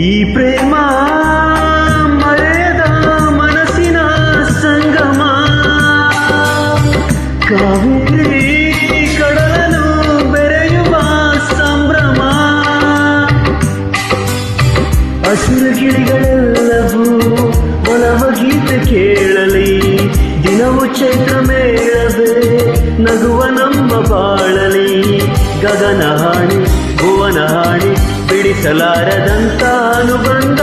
ಈ ಪ್ರೇಮ ಮರೆಯದ ಮನಸ್ಸಿನ ಸಂಗಮ, ಕಾವೇರಿ ಕಡಲನು ಬೆರೆಯುವ ಸಂಭ್ರಮ. ಹಸಿರು ಗಿಳಿಗಳೆಲ್ಲವೂ ಒಲವ ಗೀತೆ ಕೇಳಲಿ, ದಿನವು ಚೈತ್ರ ಮೇಳವೇ ನಗುವ ನಮ್ಮ ಬಾಳಲಿ. ಗಗನ ಹಾಡಿ ಭುವನ ಹಾಡಿ ಬಿಡಿಸಲಾರದಂತ ಅನುಬಂಧ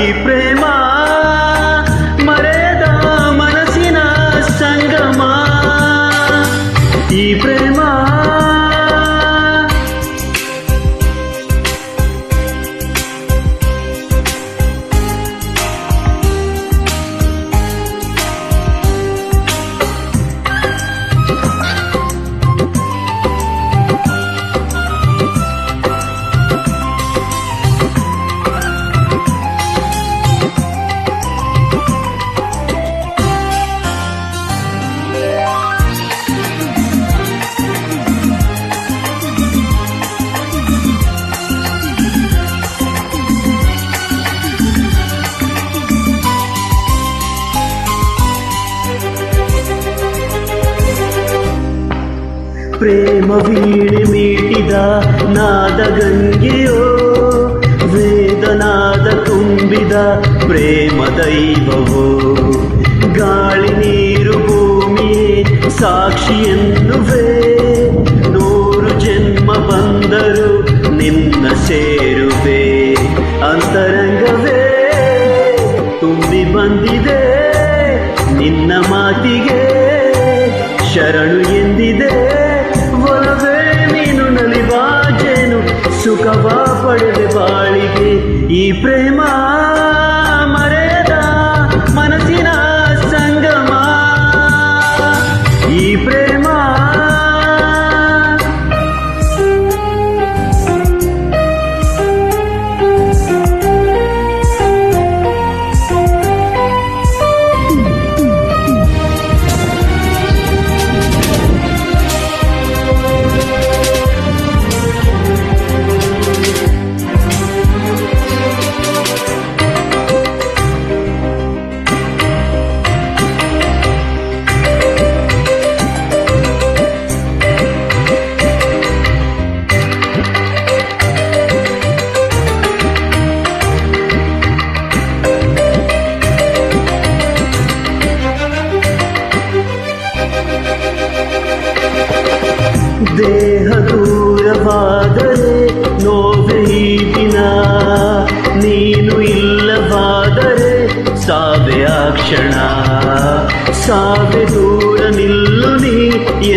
ಈ ಪ್ರೇಮ, ಮರೆಯದ ಮನಸ್ಸಿನ ಸಂಗಮ. ಈ ಪ್ರೇಮ ಪ್ರೇಮ ವೀಣೆ ಮೀಟಿದ ನಾದ ಗಂಗೆಯೋ, ವೇದನಾದ ತುಂಬಿದ ಪ್ರೇಮ ದೈವವೋ. ಗಾಳಿ ನೀರು ಭೂಮಿಯೇ ಸಾಕ್ಷಿ ಎನ್ನುವೆ, 100 ಜನ್ಮ ಬಂದರು ನಿನ್ನ ಸೇರುವೆ. ಅಂತರಂಗವೇ ತುಂಬಿ ಬಂದಿದೆ ನಿನ್ನ ಮಾತಿಗೆ, ಶರಣು ಎಂದಿದೆ ಒಲವೇ ನೀನು ನಲಿವಾಜೇನು, ಸುಖವ ಪಡೆದೆ ಬಾಳಿಗೆ. ಈ ಪ್ರೇಮ ಮರೆಯದ ಮನಸ್ಸಿನ ಸಂಗಮ, ಈ ಪ್ರೇಮ ದೇಹ ದೂರವಾದರೆ ನೋವೆ ಈ ದಿನ, ನೀನು ಇಲ್ಲವಾದರೆ ಸಾವೆ ಆ ಕ್ಷಣ. ಸಾವೆ ದೂರ ನಿಲ್ಲು ನೀ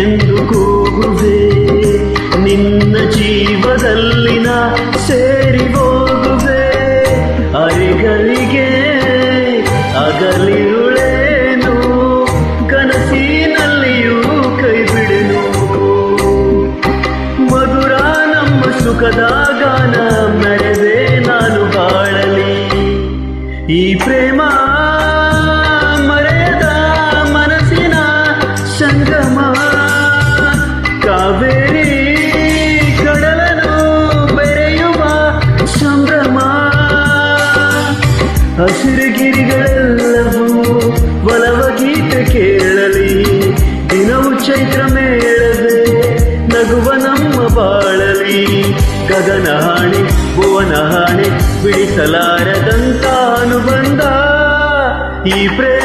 ಎಂದು ಕೂಗುವೆ, ನಿನ್ನ ಜೀವದಲ್ಲಿನ ಸೇರಿ ಹೋಗುವೆ. ಅರೆಗಳಿಗೆ ಅಗಲಿರುಳೇನು, ಕನಸಿನಲ್ಲಿಯೂ ಕೈ ಬಿಡೆನು. ಮಧುರ ನಮ್ಮ ಸುಖದ ಗಾನ ಮೆರೆದೆ ನಾನು ಬಾಳಲಿ. ಈ ಪ್ರೇಮ ಮರೆಯದ ಮನಸ್ಸಿನ ಸಂಗಮ, ಕಾವೇರಿ ಕಡಲನು ಬೆರೆಯುವ ಸಂಭ್ರಮ. ಹಸಿರು ಗಿರಿಗಳೆಲ್ಲವೂ ಒಲವ ಗೀತೆ ಕೇಳಲಿ, ದಿನವು ಚೈತ್ರ ಮೇಳವೇ ನಗುವ ನಮ್ಮ ಬಾಳಲಿ. ಗಗನ ಹಾಣಿ ಭುವನ ಹಾಣಿ ಬಿಡಿಸಲಾರದಂತ ಅನುಬಂಧ ಈ ಪ್ರೇಮ.